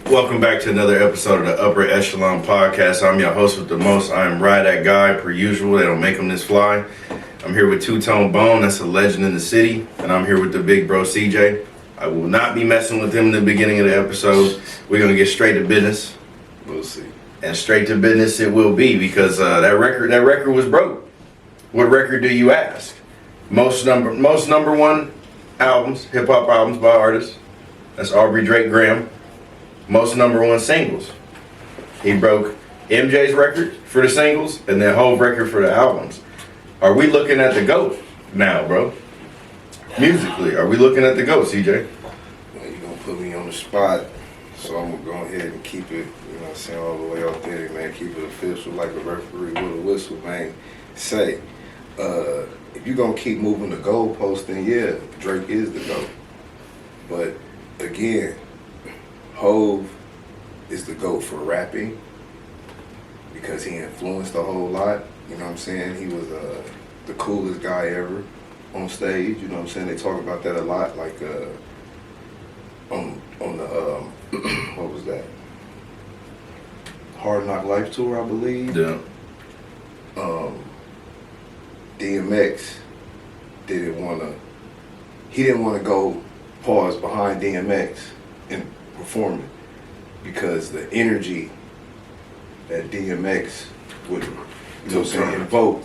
Welcome back to another episode of the Upper Echelon Podcast. I'm your host with the most. I am Ride That Guy, per usual. They don't make them this fly. I'm here with Two Tone Bone, that's a legend in the city. And I'm here with the big bro, CJ. I will not be messing with him in the beginning of the episode. We're going to get straight to business. We'll see. And straight to business it will be, because that record was broke. What record do you ask? Most number one albums, hip-hop albums by artists. That's Aubrey Drake Graham. Most number one singles. He broke MJ's record for the singles and then Hove record for the albums. Are we looking at the GOAT now, bro? Musically, are we looking at the GOAT, CJ? Well, you're going to put me on the spot, so I'm going to go ahead and keep it, all the way out there, man. Keep it official like a referee with a whistle, man. Say, if you're going to keep moving the goalpost, then yeah, Drake is the GOAT. But again, Hove is the GOAT for rapping because he influenced a whole lot. You know what I'm saying? He was the coolest guy ever on stage. You know what I'm saying? They talk about that a lot, like on the what was that? Hard Knock Life tour, I believe. Yeah. DMX didn't want to go pause behind DMX and performing because the energy that DMX would, invoke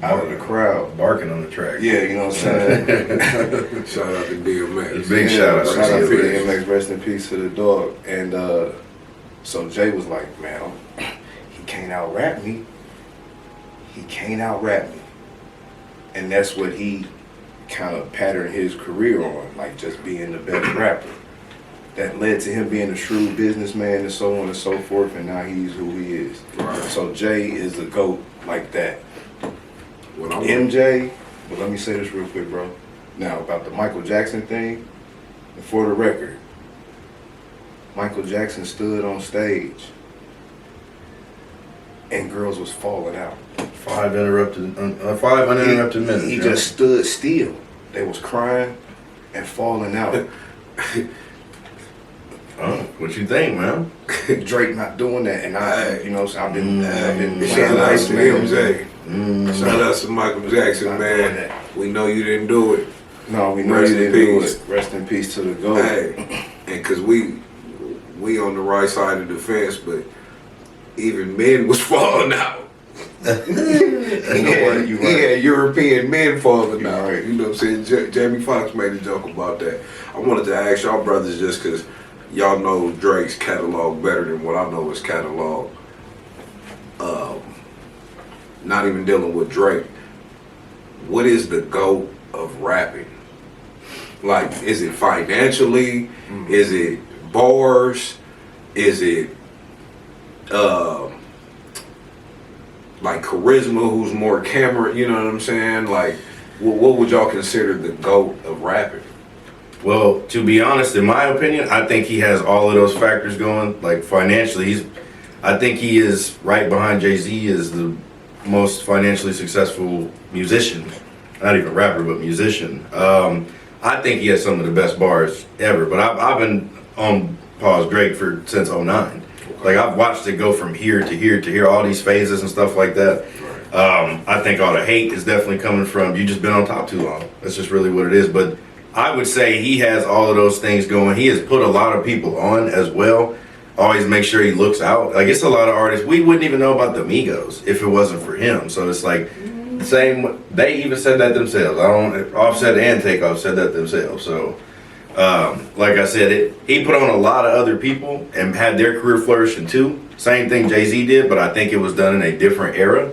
out of the crowd. Barking on the track. Yeah, you know what I'm saying? Shout out to DMX. Big shout out to Shout out to DMX. DMX, rest in peace to the dog. And so Jay was like, man, he can't out-rap me. He can't out-rap me. And that's what he kind of patterned his career on, like just being the best rapper. That led to him being a shrewd businessman and so on and so forth, and now he's who he is. Right. So Jay is the GOAT like that. What I'm MJ, but let me say this real quick, bro. Now, about the Michael Jackson thing, and for the record, Michael Jackson stood on stage and girls was falling out. Five uninterrupted minutes. He just stood still. They was crying and falling out. Oh, what you think, man? Drake not doing that, and I've been Shout out to MJ. MJ. Shout out to Michael Jackson, Not man. doing that. We know you didn't do it. No, we know Rest you in didn't do peace. it. Rest in peace to the GOAT. Hey, and because we on the right side of the fence, but even men was falling out. You know what? You right. Yeah, European men falling You out. right. You know what I'm saying? Jamie Foxx made a joke about that. I wanted to ask y'all brothers just because y'all know Drake's catalog better than what I know his catalog. Not even dealing with Drake. What is the GOAT of rapping? Like, is it financially? Is it bars? Is it like charisma, who's more camera, you know what I'm saying? Like, what would y'all consider the GOAT of rapping? Well, to be honest, in my opinion, I think he has all of those factors going. Like financially, I think he is right behind Jay-Z as the most financially successful musician. Not even rapper, but musician. I think he has some of the best bars ever. But I've been on pause Drake since '09. Like I've watched it go from here to here to here, all these phases and stuff like that. I think all the hate is definitely coming from you just been on top too long. That's just really what it is. But I would say he has all of those things going. He has put a lot of people on as well. Always make sure he looks out. Like it's a lot of artists. We wouldn't even know about the Migos if it wasn't for him. So it's like same. They even said that themselves. Offset and Takeoff said that themselves. So like I said, he put on a lot of other people and had their career flourishing too. Same thing Jay-Z did, but I think it was done in a different era.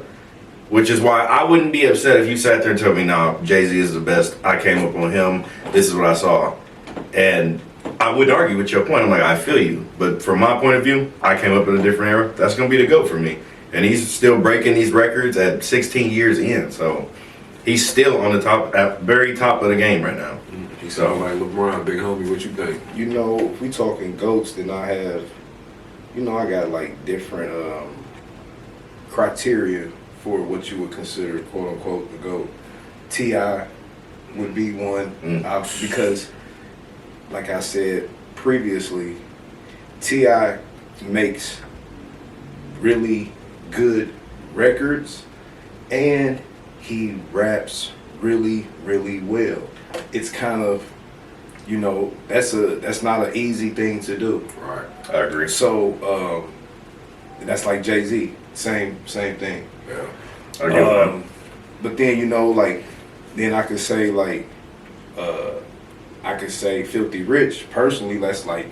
Which is why I wouldn't be upset if you sat there and told me, nah, Jay-Z is the best. I came up on him. This is what I saw. And I wouldn't argue with your point. I'm like, I feel you. But from my point of view, I came up in a different era. That's going to be the GOAT for me. And he's still breaking these records at 16 years in. So he's still on the top, at very top of the game right now. He sound like LeBron, big homie. What you think? You know, if we talking GOATs, then I have, I got like different criteria for what you would consider quote unquote the GOAT. T.I. would be one because, like I said previously, T.I. makes really good records and he raps really, really well. It's kind of, you know, that's not an easy thing to do. Right. I agree. So that's like Jay-Z, same thing. Yeah. I agree with that. But then, you know, like, then I could say like, I could say Filthy Rich. Personally, that's like,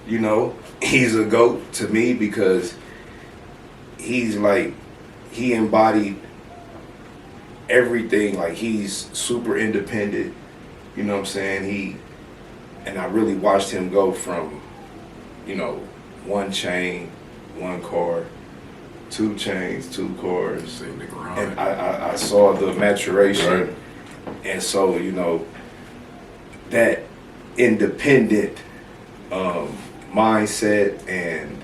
you know, he's a GOAT to me because he's like, he embodied everything. Like, he's super independent. You know what I'm saying? And I really watched him go from, you know, 1 chain, 1 car, 2 chains, 2 cars. Seen the grind. And I saw the maturation. Right. And so, you know, that independent mindset and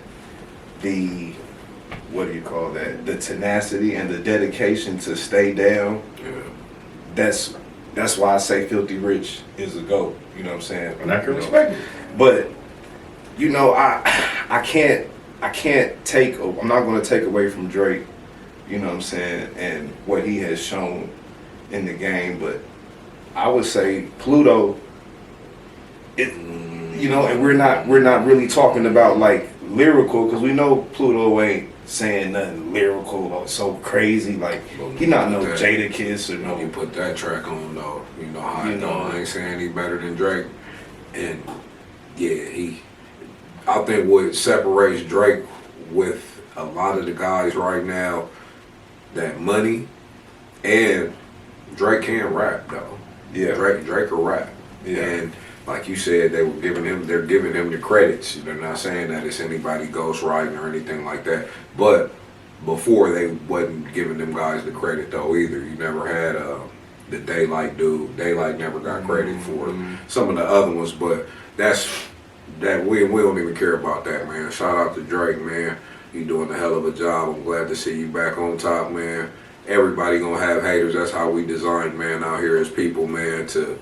the, what do you call that? The tenacity and the dedication to stay down. Yeah. That's why I say Filthy Rich is a GOAT. You know what I'm saying? And I can You know? respect it. But you know, I can't take. I'm not going to take away from Drake. You know what I'm saying, and what he has shown in the game. But I would say Pluto. You know, and we're not really talking about like lyrical because we know Pluto ain't saying nothing lyrical or so crazy. Like he not no Jadakiss or You no. put that track on though, you know how You I know know. I ain't saying he better than Drake. And yeah, I think what separates Drake with a lot of the guys right now, that money, and Drake can rap though. Yeah. Drake will rap. Yeah. And like you said, they're giving him the credits. They're not saying that it's anybody ghostwriting or anything like that. But before they wasn't giving them guys the credit though either. You never had the Daylight dude. Daylight never got credit for some of the other ones, but we don't even care about that, man. Shout out to Drake, man. You doing a hell of a job. I'm glad to see you back on top, man. Everybody gonna have haters. That's how we designed, man, out here as people, man, to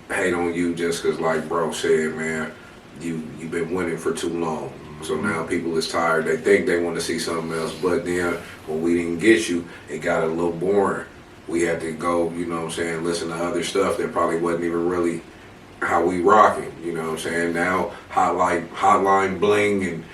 hate on you just cause like bro said, man, you've been winning for too long. So now people is tired. They think they want to see something else. But then when we didn't get you, it got a little boring. We had to go, you know what I'm saying, listen to other stuff that probably wasn't even really how we rocking. You know what I'm saying? Now Hotline Bling and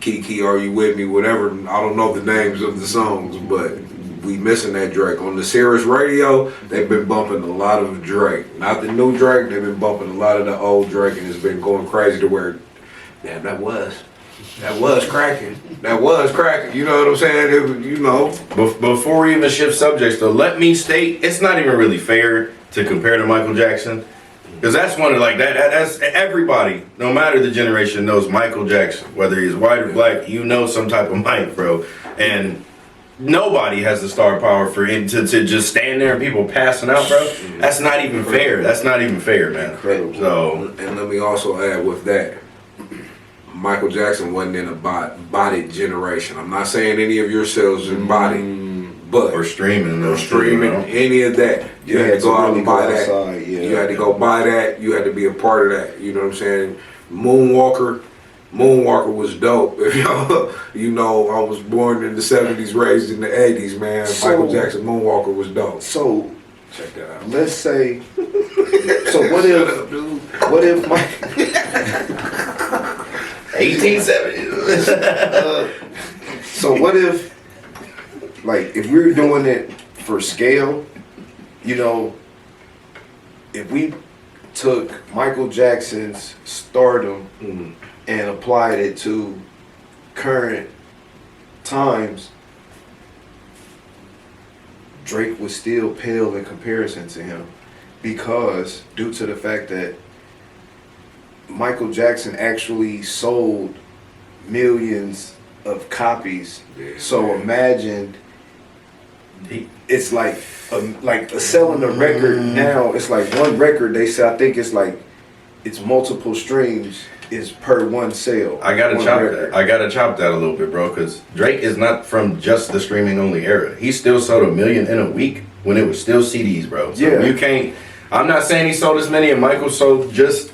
Kiki Are You With Me, whatever. I don't know the names of the songs, but we missing that Drake. On the Sirius radio, they've been bumping a lot of Drake. Not the new Drake, they've been bumping a lot of the old Drake, and it's been going crazy to where, damn, that was cracking. That was cracking. You know what I'm saying? You know. Before we even shift subjects, though, let me state it's not even really fair to compare to Michael Jackson, because that's one of like that's everybody, no matter the generation, knows Michael Jackson, whether he's white or black. You know some type of Mike, bro, and nobody has the star power for him to just stand there and people passing out, bro. That's not even fair. That's not even fair, man. Incredible. So And let me also add with that, Michael Jackson wasn't in a bodied generation. I'm not saying any of yourselves in body, but or streaming, or streaming, any of that. You had to go out and buy that. You had to go buy that. You had to be a part of that. You know what I'm saying? Moonwalker was dope. You know, I was born in the 70s, raised in the 80s, man. So- Michael Jackson Moonwalker was dope. So Check that out. let's say. So what if Mike? 1870s. So what if, like, if we're doing it for scale, you know, if we took Michael Jackson's stardom and applied it to current times, Drake was still pale in comparison to him because due to the fact that Michael Jackson actually sold millions of copies. Yeah, So man. imagine it's like selling a record now. It's like one record. They say I think it's like it's multiple streams is per one sale. I gotta One chop record. that. I gotta chop that a little bit, bro, because Drake is not from just the streaming only era. He still sold 1 million in a week when it was still CDs, bro. So Yeah. you can't. I'm not saying he sold as many, and Michael sold just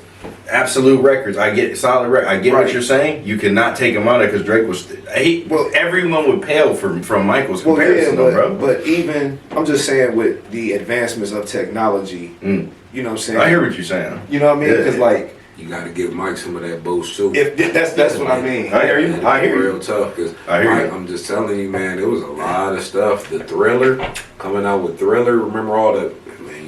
absolute records. I get solid records. I get Right. what you're saying. You cannot take him out of because Drake was. Well, everyone would pale from Michael's Well, comparison, yeah, though, bro. but even I'm just saying with the advancements of technology, Mm. you know what I'm saying? I hear what you're saying. You know what I mean? Yeah. Because like, You got to give Mike some of that boost too. if that's what I mean. I hear you. I hear Real you. tough, cause I hear Mike, you. I'm just telling you, man, there was a lot of stuff. The Thriller, coming out with Thriller. Remember all the man?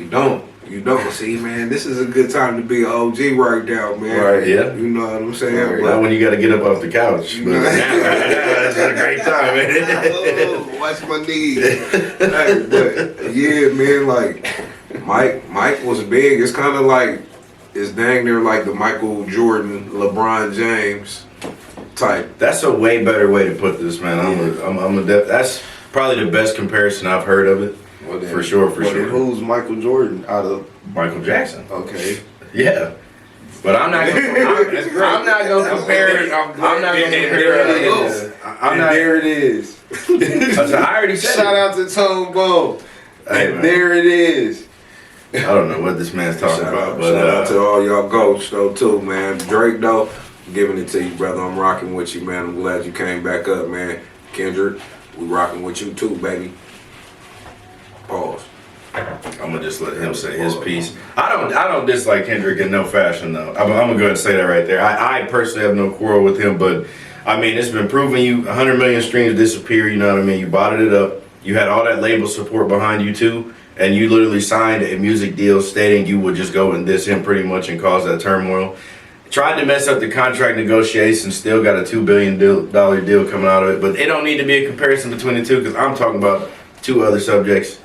You don't see, man. This is a good time to be an OG right now, man. Right. Yeah. You know what I'm saying? Right. Not when you got to get up off the couch. But now, it's a great time, man. Oh, watch my knees. Hey, but yeah, man, like Mike was big. It's kind of like it's dang near like the Michael Jordan, LeBron James type. That's a way better way to put this, man. That's probably the best comparison I've heard of it. Well, then- For sure, for well, sure. then who's Michael Jordan out of? Michael Jackson. Okay. Yeah. But I'm not gonna. I'm not gonna compare it. I'm not gonna compare it. I'm not. There it is. I already said Shout it. out to Tone Bone. Hey, And man. there it is. I don't know what this man's talking Shout about, out, but shout out to all y'all goats though too, man. Drake though, I'm giving it to you, brother. I'm rocking with you, man. I'm glad you came back up, man. Kendrick, we rocking with you too, baby. Pause. I'm gonna just let him say his piece. I don't dislike Kendrick in no fashion though. I'm gonna go ahead and say that right there. I personally have no quarrel with him, but I mean it's been proven you 100 million streams disappear. You know what I mean? You bottled it up. You had all that label support behind you too, and you literally signed a music deal stating you would just go and diss him pretty much and cause that turmoil. Tried to mess up the contract negotiations, still got a $2 billion deal coming out of it. But it don't need to be a comparison between the two because I'm talking about two other subjects.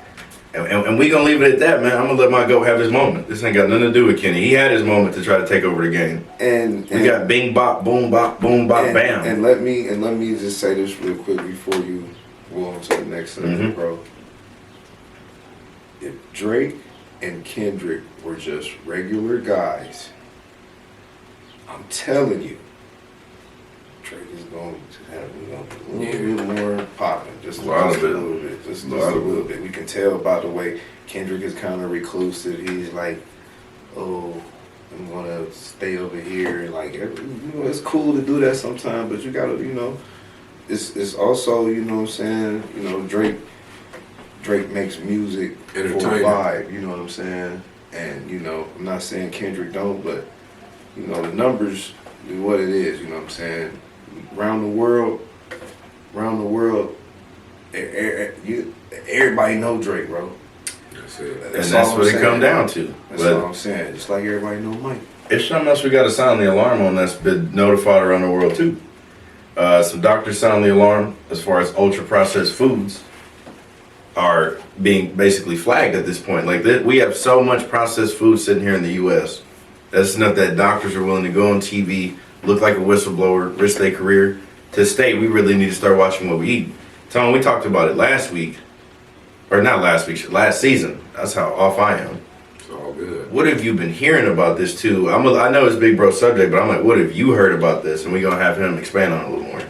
And we gonna leave it at that, man. I'm gonna let my goat have his moment. This ain't got nothing to do with Kenny. He had his moment to try to take over the game. And We got bing bop, boom bop, bam. And let me just say this real quick before you go on to the next subject, bro. If Drake and Kendrick were just regular guys, I'm telling you, Drake is going to have a little bit more popping, just a little bit, just a little bit. We can tell by the way Kendrick is kind of reclusive. He's like, oh, I'm gonna stay over here. Like, you know, it's cool to do that sometimes, but you gotta, you know, it's also, you know what I'm saying, you know, Drake makes music for a Entertaining. vibe, you know what I'm saying? And, you know, I'm not saying Kendrick don't, but, you know, the numbers is what it is, you know what I'm saying? Around the world, everybody know Drake, bro. That's it. And that's all what I'm it come saying. down to. That's But all I'm saying. Just like everybody know Mike. it's something else we got to sound the alarm on that's been notified around the world too. Some doctors sound the alarm as far as ultra processed foods are being basically flagged at this point. Like we have so much processed food sitting here in the U.S. That's enough that doctors are willing to go on TV, look like a whistleblower, risk their career to state we really need to start watching what we eat. Tom, we talked about it last week, or not last week, last season. That's how off I am. It's all good. What have you been hearing about this too? I know it's big bro subject, but I'm like, what have you heard about this? And we're gonna have him expand on it a little more.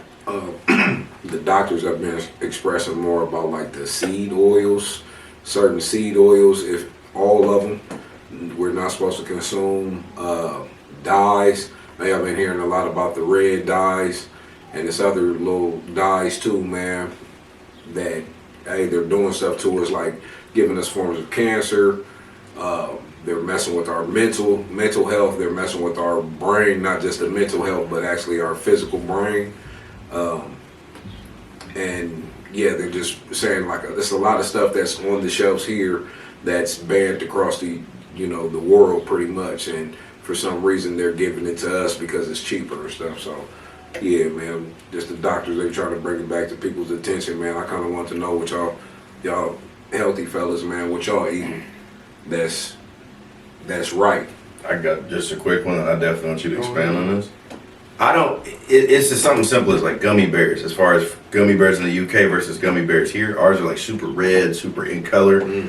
The doctors have been expressing more about like the seed oils, certain seed oils. If all of them, we're not supposed to consume dyes. They have been hearing a lot about the red dyes and this other little dyes too, man. That hey, they're doing stuff to us, like giving us forms of cancer. They're messing with our mental health. They're messing with our brain, not just the mental health, but actually our physical brain. And yeah, they're just saying like there's a lot of stuff that's on the shelves here that's banned across the the world pretty much, and for some reason they're giving it to us because it's cheaper and stuff. So yeah, man, just the doctors, they're trying to bring it back to people's attention, man. I kind of want to know what y'all healthy fellas, man, what y'all eating that's right. I got just a quick one, and I definitely want you to expand on this. It's just something simple as like gummy bears. As far as gummy bears in the UK versus gummy bears here, ours are like super red, super in color.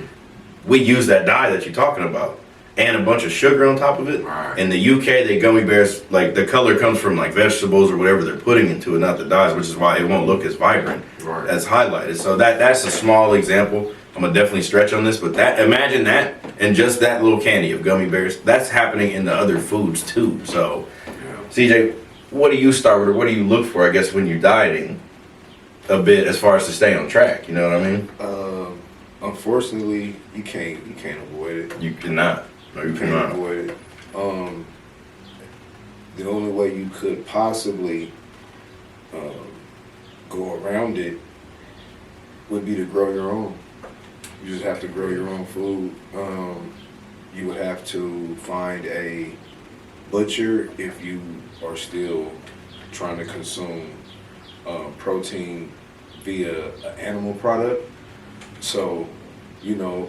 We use that dye that you're talking about and a bunch of sugar on top of it. Right. In the UK, they gummy bears, like the color comes from like vegetables or whatever they're putting into it, not the dyes, which is why it won't look as vibrant Right. as highlighted. So that's a small example. I'm gonna definitely stretch on this, but that imagine that and just that little candy of gummy bears. That's happening in the other foods too. So, CJ, what do you start with, or what do you look for? I guess when you're dieting, a bit as far as to stay on track. You know what I mean? Unfortunately, you can't avoid it. You cannot. No, you You can't cannot. avoid it. The only way you could possibly go around it would be to grow your own. You just have to grow your own food. You would have to find a butcher if you are still trying to consume protein via an animal product. So, you know,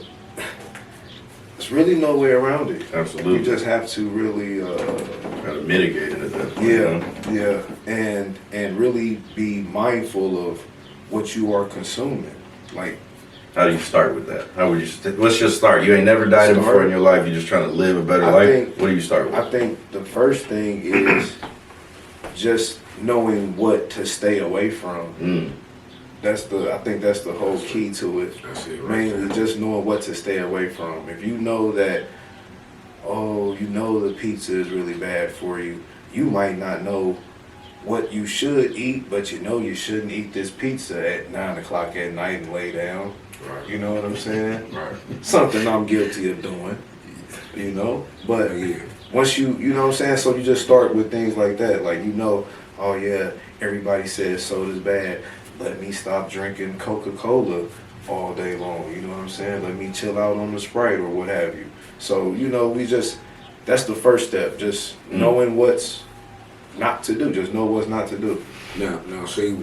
there's really no way around it. Absolutely. You just have to really, Gotta mitigate it at that point. You know? yeah, and really be mindful of what you are consuming. Like, How do you start with that? How would you? Let's just start. You ain't never dieted before in your life. You're just trying to live a better I life. think- What do you start with? I think the first thing is just knowing what to stay away from. I think that's the whole key to it. That's it, right Mainly just knowing what to stay away from. If you know that, you know the pizza is really bad for you, you might not know what you should eat, but you know you shouldn't eat this pizza at 9 o'clock at night and lay down. Right. You know what I'm saying? Right. Something I'm guilty of doing, you know? But Yeah. once you know what I'm saying? So you just start with things like that. Like, oh yeah, everybody says soda's bad. Let me stop drinking Coca-Cola all day long. You know what I'm saying? Let me chill out on the Sprite or what have you. So, that's the first step. Just knowing what's not to do. Just know what's not to do. Now, see,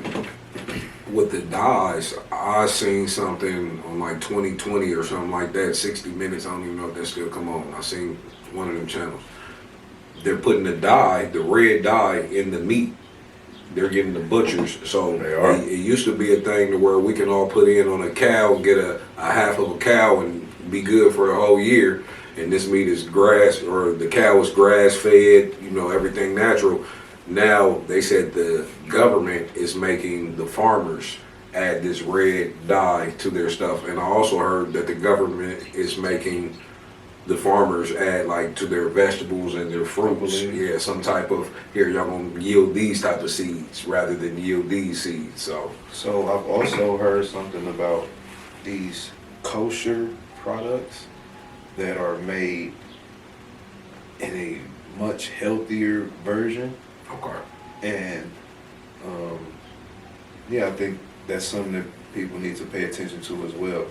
with the dyes, I seen something on like 2020 or something like that, 60 Minutes. I don't even know if that still come on. I seen one of them channels. They're putting the dye, the red dye, in the meat. They're getting the butchers. So They are. it used to be a thing to where we can all put in on a cow and get a half of a cow and be good for a whole year. And this meat is grass, or the cow is grass fed, everything natural. Now they said the government is making the farmers add this red dye to their stuff. And I also heard that the government is making the farmers add like to their vegetables and their fruits. Yeah, some type of, here, y'all gonna yield these type of seeds rather than yield these seeds. So I've also heard something about these kosher products that are made in a much healthier version. okay. And I think that's something that people need to pay attention to as well.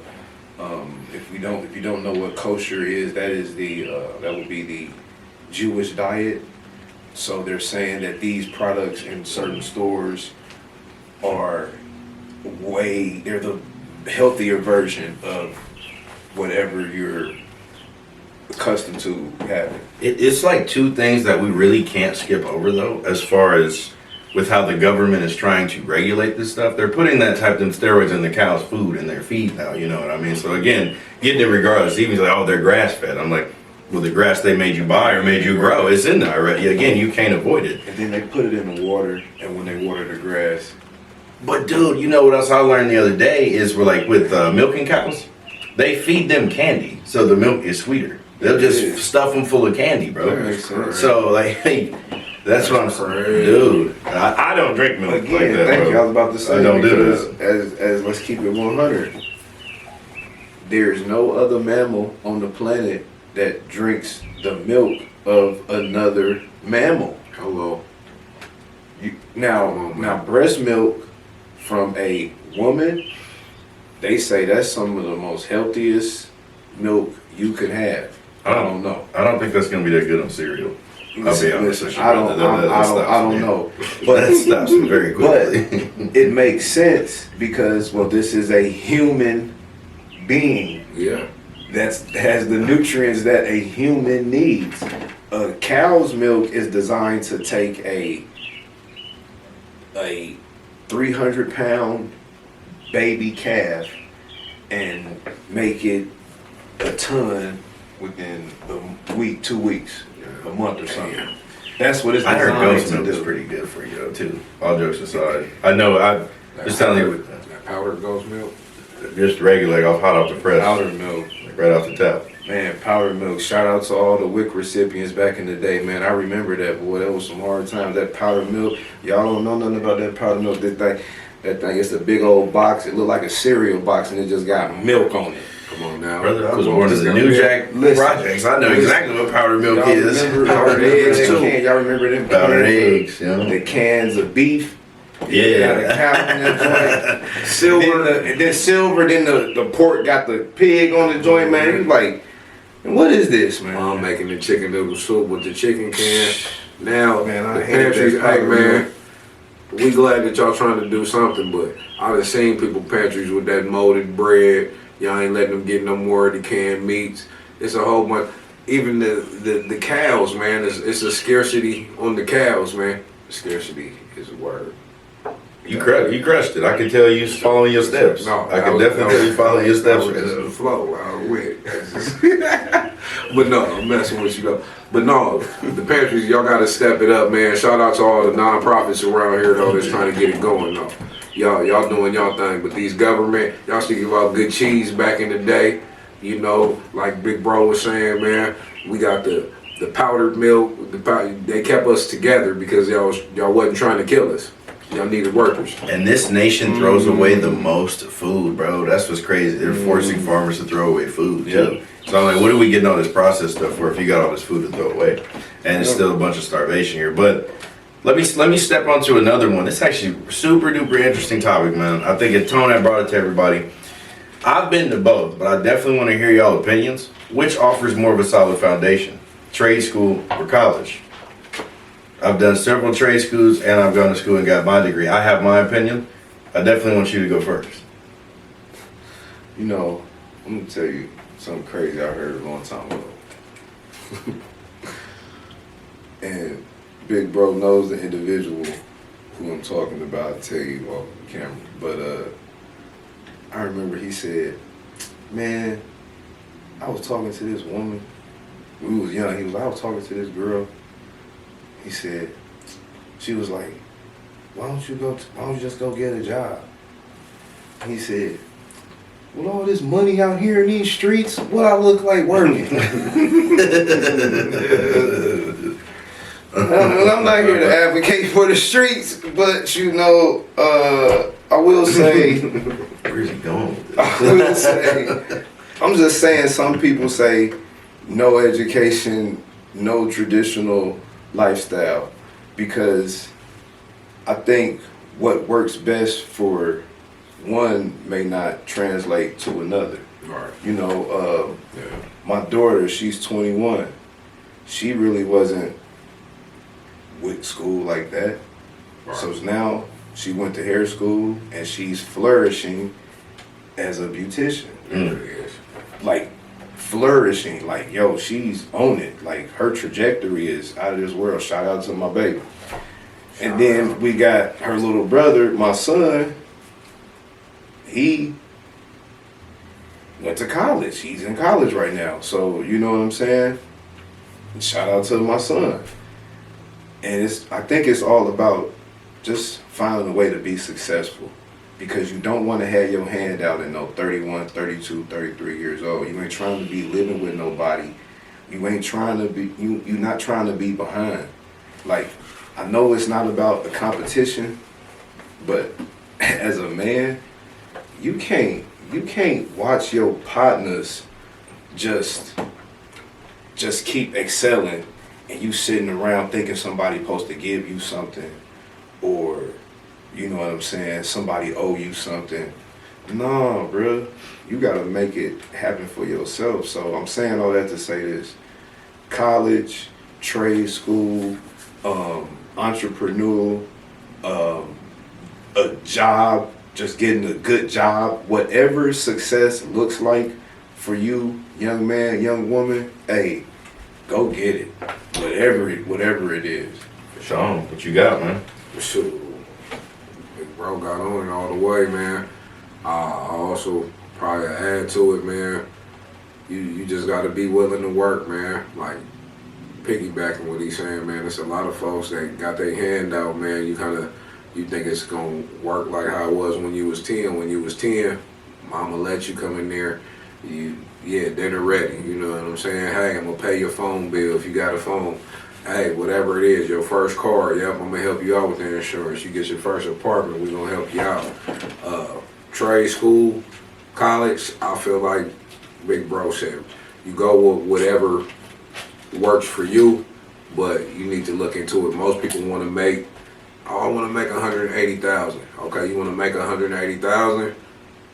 If you don't know what kosher is, that would be the Jewish diet. So they're saying that these products in certain stores are they're the healthier version of whatever you're accustomed to having. It's like two things that we really can't skip over though, as far as with how the government is trying to regulate this stuff. They're putting that type of steroids in the cow's food and their feed now, you know what I mean? So again, getting it regardless, even like, they're grass fed. I'm like, well, the grass they made you buy or made you grow, it's in there already. Again, you can't avoid it. And then they put it in the water, and when they water the grass, But dude, you know what else I learned the other day is with milking cows, they feed them candy, so the milk is sweeter. They'll It just is. stuff them full of candy, bro. That makes sense. So like, hey, that's what I'm saying, dude. I don't drink milk like again, that, thank bro. you. I was about to say, I don't do because as let's keep it 100. There's no other mammal on the planet that drinks the milk of another mammal. Hello. Now breast milk from a woman, they say that's some of the most healthiest milk you could have. I don't know. I don't think that's gonna be that good on cereal. I'll be honest with you. I don't That know. But that stops me very quickly. But it makes sense because, this is a human being Yeah. that has the nutrients that a human needs. A cow's milk is designed to take a 300-pound baby calf and make it a ton within a week, 2 weeks, a month or something. That's what it's I heard designed goat's to milk is do. pretty good for you though too. All jokes aside, I know. I just telling you. That powdered goat's milk. Just regular, like hot off the press, Powder milk. like right off the tap. Man, powder milk. Shout out to all the WIC recipients back in the day, man. I remember that, boy. That was some hard times. That powder milk. Y'all don't know nothing about that powder milk. That thing, it's a big old box. It looked like a cereal box, and it just got milk on it. Come on now. Brother, I was Come on, born this in the got New me- Jack Listen. projects. I know Listen. exactly what powdered milk Y'all is. remember powdered eggs too? Y'all remember them Powdered cans of- eggs, yeah. The cans of beef. Got a Yeah. cow in that joint. Silver, then silver, then the pork got the pig on the joint, man. You like, what is this, man? Mom making the chicken noodle soup with the chicken can. Now, Man, I the hated pantries, that hey powder man, milk. we glad that y'all trying to do something, but I done seen people pantries with that molded bread. Y'all ain't letting them get no more of the canned meats. It's a whole bunch. Even the cows, man, it's a scarcity on the cows, man. Scarcity is a word. You crushed it. I can tell you following your steps. No, I can definitely tell you following your steps. That was just the flow. I was with it. But no, I'm messing with you though. But no, the pantries, y'all gotta step it up, man. Shout out to all the non-profits around here though that's trying to get it going though. Y'all doing y'all thing, but these government, y'all should give out good cheese back in the day. You know, like Big Bro was saying, man, we got the powdered milk. They kept us together because y'all wasn't trying to kill us. Y'all needed workers. And this nation throws away the most food, bro. That's what's crazy. They're forcing farmers to throw away food too. So I'm like, what are we getting all this processed stuff for if you got all this food to throw away? And it's still a bunch of starvation here. But let me step onto another one. It's actually a super duper interesting topic, man. I think Tone had brought it to everybody. I've been to both, but I definitely want to hear y'all opinions. Which offers more of a solid foundation? Trade school or college? I've done several trade schools and I've gone to school and got my degree. I have my opinion. I definitely want you to go first. You know, I'm gonna tell you something crazy I heard a long time ago. And Big Bro knows the individual who I'm talking about. I'll tell you off the camera. But I remember he said, man, I was talking to this woman. We was young. He was like, I was talking to this girl. He said, she was like, why don't you just go get a job? He said, with all this money out here in these streets, what I look like working? I'm not here to advocate for the streets, but you know, I will say, Where's he going with this? I will say, I'm just saying some people say no education, no traditional lifestyle, because I think what works best for one may not translate to another. Right. You know, Yeah. my daughter, she's 21. She really wasn't with school like that. Right. So now she went to hair school and she's flourishing as a beautician. There it is. Like flourishing, like yo, she's on it. Like her trajectory is out of this world. Shout out to my baby. And then we got her little brother, my son. He went to college. He's in college right now. So you know what I'm saying? Shout out to my son. And I think it's all about just finding a way to be successful. Because you don't want to have your hand out at no 31, 32, 33 years old. You ain't trying to be living with nobody. You ain't trying to be, you're not trying to be behind. Like, I know it's not about the competition, but as a man, you can't watch your partners just keep excelling and you sitting around thinking somebody supposed to give you something, or you know what I'm saying, somebody owe you something. No, bro, you gotta make it happen for yourself. So I'm saying all that to say this: college, trade school, entrepreneur, a job, just getting a good job, whatever success looks like for you, young man, young woman, hey, go get it. Whatever it is. Sean, what you got, man? Shoot. Big Bro got on it all the way, man. I also probably add to it, man. You just got to be willing to work, man. Like, piggybacking what he's saying, man. There's a lot of folks that got their hand out, man. You think it's going to work like how it was when you was 10. When you was 10, Mama let you come in there. Dinner ready. You know what I'm saying? Hey, I'm gonna pay your phone bill if you got a phone. Hey, whatever it is, your first car, yep, I'm gonna help you out with the insurance. You get your first apartment, we're gonna help you out. Trade school, college, I feel like Big Bro said, you go with whatever works for you, but you need to look into it. Most people want to make, I want to make 180,000. Okay, you want to make 180,000.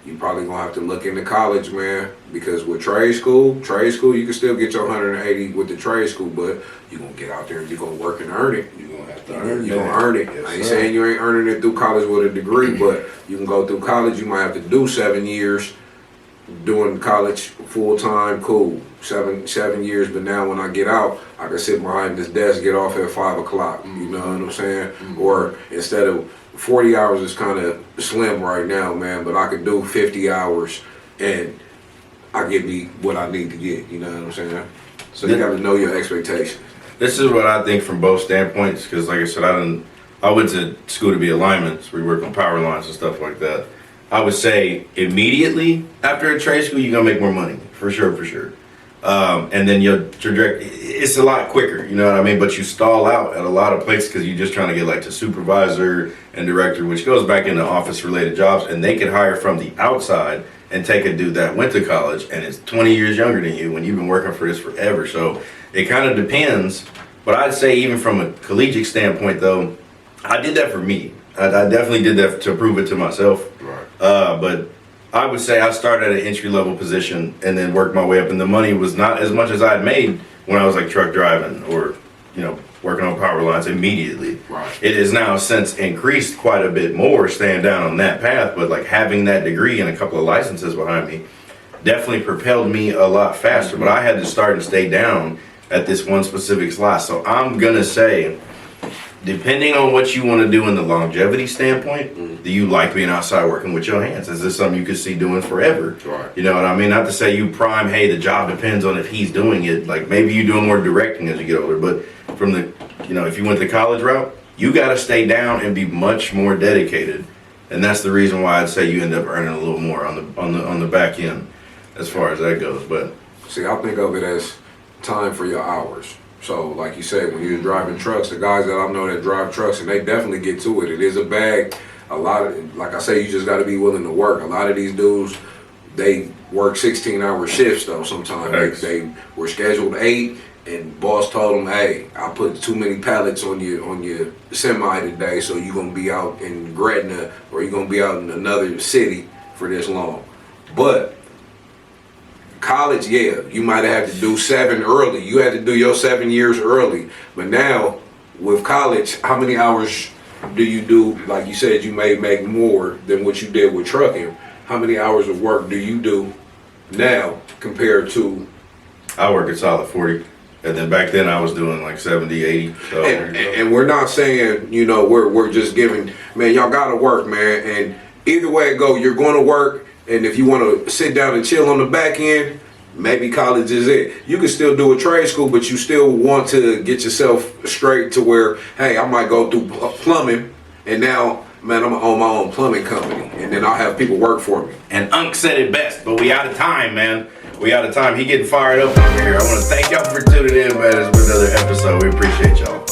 You probably gonna have to look into college, man, because with trade school, you can still get your 180 with the trade school, but you gonna get out there and you gonna work and earn it. You're gonna have to earn You gonna earn it. Yes, I ain't sir. saying you ain't earning it through college with a degree, but you can go through college. You might have to do 7 years doing college full time. Cool, seven years. But now when I get out, I can sit behind this desk, get off at 5 o'clock. You know what I'm saying? Or instead of 40 hours is kind of slim right now, man, but I could do 50 hours and I get me what I need to get, you know what I'm saying? So you got to know your expectations. This is what I think from both standpoints, because like I said, I went to school to be a lineman, so we work on power lines and stuff like that. I would say immediately after a trade school, you're gonna make more money, for sure. And then your trajectory, it's a lot quicker, you know what I mean? But you stall out at a lot of places because you're just trying to get like to supervisor and director, which goes back into office related jobs, and they can hire from the outside and take a dude that went to college and is 20 years younger than you when you've been working for this forever. So it kind of depends. But I'd say even from a collegiate standpoint though, I did that for me. I definitely did that to prove it to myself. Right. But I would say I started at an entry level position and then worked my way up, and the money was not as much as I had made when I was like truck driving or, you know, working on power lines immediately. Right. It has now since increased quite a bit more staying down on that path, but like having that degree and a couple of licenses behind me definitely propelled me a lot faster. But I had to start and stay down at this one specific slot. So I'm gonna say, depending on what you want to do in the longevity standpoint, do you like being outside working with your hands? Is this something you could see doing forever? Right. You know what I mean? Not to say you prime, hey, the job depends on if he's doing it. Like maybe you doing more directing as you get older, but from the, you know, if you went the college route, you got to stay down and be much more dedicated. And that's the reason why I'd say you end up earning a little more on the back end as far as that goes. But See, I think of it as time for your hours. So, like you said, when you're driving trucks, the guys that I know that drive trucks, and they definitely get to it. It is a bag. A lot of, like I say, you just got to be willing to work. A lot of these dudes, they work 16-hour shifts though. Sometimes Thanks. they were scheduled 8, and boss told them, "Hey, I put too many pallets on your semi today, so you're gonna be out in Gretna or you're gonna be out in another city for this long." But college, yeah, you might have had to do 7 early. You had to do your 7 years early. But now, with college, how many hours do you do? Like you said, you may make more than what you did with trucking. How many hours of work do you do now compared to? I work a solid 40. And then back then I was doing like 70, 80. So And we're not saying, you know, we're just giving, man, y'all gotta work, man. And either way it go, you're gonna work. And if you want to sit down and chill on the back end, maybe college is it. You can still do a trade school, but you still want to get yourself straight to where, hey, I might go through plumbing, and now, man, I'm gonna own my own plumbing company, and then I'll have people work for me. And Unc said it best, but we out of time, man. We out of time. He getting fired up over here. I want to thank y'all for tuning in, man. It's been another episode. We appreciate y'all.